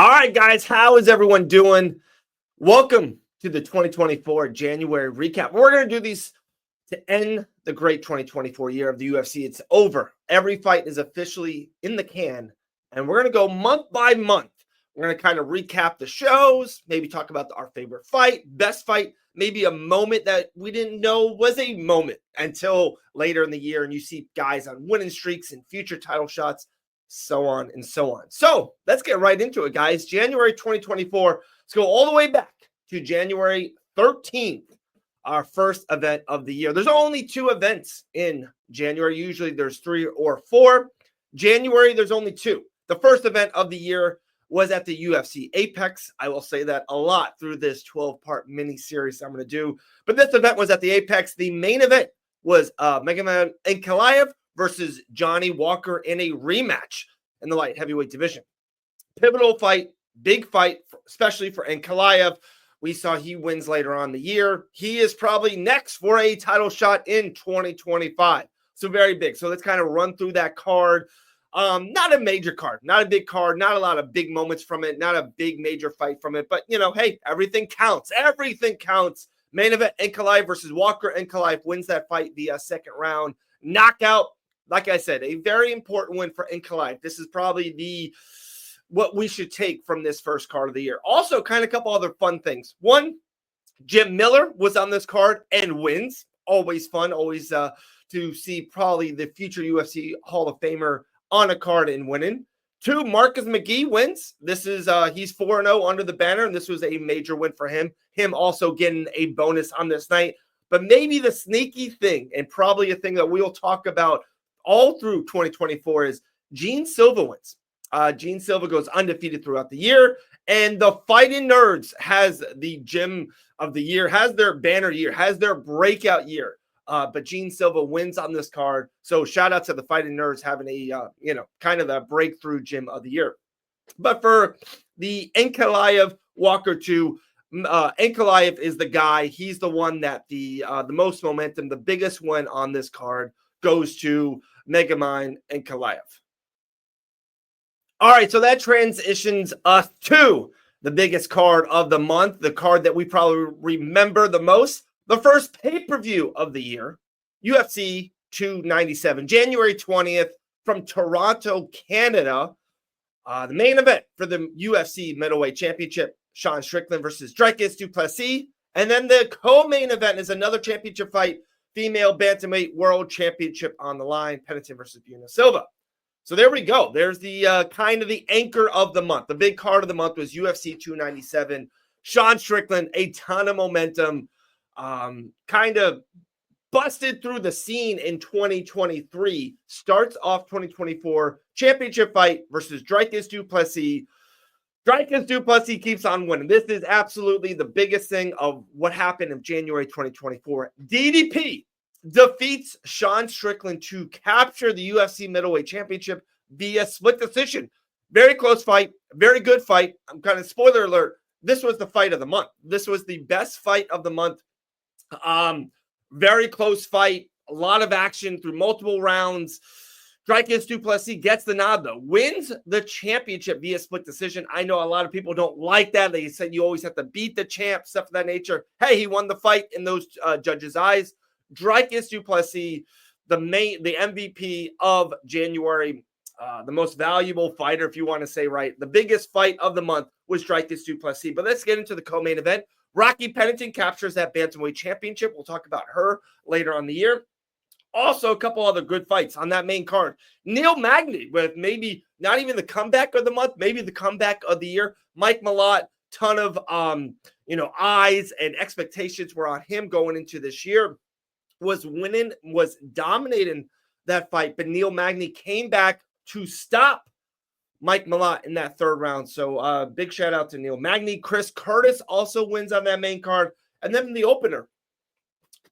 All right, guys, how is everyone doing? Welcome to the 2024 January recap. We're going to do these to end the great 2024 year of the UFC. It's over. Every fight is officially in the can, and we're going to go month by month. We're going to kind of recap the shows, maybe talk about our favorite fight, best fight, maybe a moment that we didn't know was a moment until later in the year, and you see guys on winning streaks and future title shots, so on and so on. So let's get right into it, guys. January 2024. Let's go all the way back to January 13th, our first event of the year. There's only 2 events in January. Usually there's 3 or 4. January, there's only 2. The first event of the year was at the UFC Apex. I will say that a lot through this 12-part mini series I'm going to do. But this event was at the Apex. The main event was Magomed Ankalaev versus Johnny Walker in a rematch in the light heavyweight division. Pivotal fight, big fight, especially for Ankalaev. We saw he wins later on in the year. He is probably next for a title shot in 2025. So very big. So let's kind of run through that card. Not a major card, not a big card, not a lot of big moments from it, not a big major fight from it. But, hey, everything counts. Everything counts. Main event, Ankalaev versus Walker. Ankalaev wins that fight via second round knockout. Like I said, a very important win for Ankalaev. This is probably what we should take from this first card of the year. Also, kind of a couple other fun things. One, Jim Miller was on this card and wins. Always fun, always to see probably the future UFC Hall of Famer on a card and winning. 2, Marcus McGee wins. This is he's 4-0 under the banner, and this was a major win for him. Him also getting a bonus on this night. But maybe the sneaky thing, and probably a thing that we will talk about all through 2024, is Gene Silva wins. Gene Silva goes undefeated throughout the year, and the Fighting Nerds has the Gym of the Year, has their banner year, has their breakout year. But Gene Silva wins on this card. So shout out to the Fighting Nerds having a, kind of the breakthrough Gym of the Year. But for the Ankalaev Walker 2, Ankalaev is the guy. He's the one that the most momentum, the biggest one on this card goes to Magomed Ankalaev. All right, so that transitions us to the biggest card of the month, the card that we probably remember the most. The first pay-per-view of the year, UFC 297, January 20th from Toronto, Canada. The main event for the UFC Middleweight Championship, Sean Strickland versus Dricus du Plessis. And then the co-main event is another championship fight, Female Bantamweight World Championship on the line, Pennington versus Buna Silva. So there we go. There's the kind of the anchor of the month. The big card of the month was UFC 297. Sean Strickland, a ton of momentum. Kind of busted through the scene in 2023, starts off 2024 championship fight versus Dricus du Plessis. Dricus du Plessis keeps on winning. This is absolutely the biggest thing of what happened in January 2024. DDP defeats Sean Strickland to capture the UFC Middleweight Championship via split decision. Very close fight, very good fight. I'm kind of spoiler alert. This was the fight of the month. This was the best fight of the month. Very close fight, a lot of action through multiple rounds. Dricus du Plessis gets the nod, though. Wins the championship via split decision. I know a lot of people don't like that. They said you always have to beat the champ, stuff of that nature. Hey, he won the fight in those judges' eyes. Dricus du Plessis, the MVP of January, the most valuable fighter, if you want to say right. The biggest fight of the month was Dricus du Plessis. But let's get into the co-main event. Rocky Pennington captures that Bantamweight Championship. We'll talk about her later on the year. Also, a couple other good fights on that main card. Neil Magny with maybe not even the comeback of the month, maybe the comeback of the year. Mike Malott, ton of eyes and expectations were on him going into this year. Was winning, was dominating that fight, but Neil Magny came back to stop Mike Malott in that third round. So big shout out to Neil Magny. Chris Curtis also wins on that main card. And then the opener,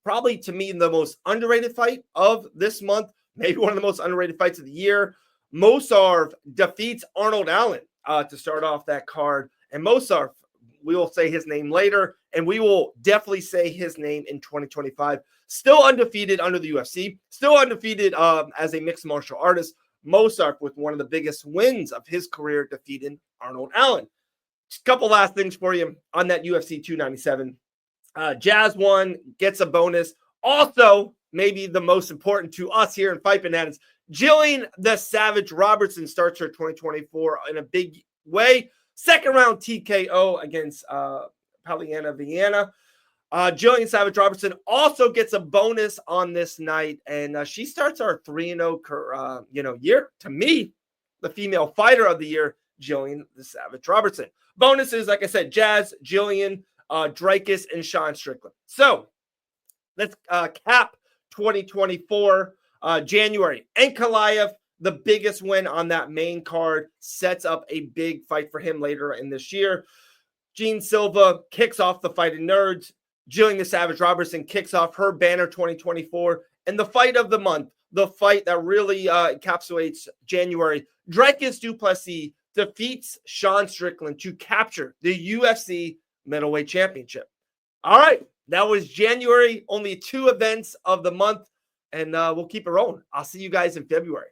probably to me the most underrated fight of this month, maybe one of the most underrated fights of the year. Mosarv defeats Arnold Allen to start off that card. And Mosarv, we will say his name later, and we will definitely say his name in 2025. Still undefeated under the UFC, still undefeated as a mixed martial artist. Mosarv with one of the biggest wins of his career defeating Arnold Allen. Just a couple last things for you on that UFC 297. Jazz won, gets a bonus. Also, maybe the most important to us here in Fight Bananas, Jillian the Savage Robertson starts her 2024 in a big way. Second round TKO against Polyana Viana. Jillian Savage Robertson also gets a bonus on this night, and she starts our 3-0 year. To me, the female fighter of the year, Jillian the Savage Robertson. Bonuses, like I said, Jazz, Jillian, Dreykus, and Sean Strickland. So let's cap 2024 January. Ankalaev, the biggest win on that main card, sets up a big fight for him later in this year. Gene Silva kicks off the Fighting Nerds. Jillian the Savage Robertson kicks off her banner 2024. And the fight of the month, the fight that really encapsulates January, Dreykus du Plessis defeats Sean Strickland to capture the UFC middleweight championship. All right, that was January. Only 2 events of the month, and we'll keep it rolling. I'll see you guys in February.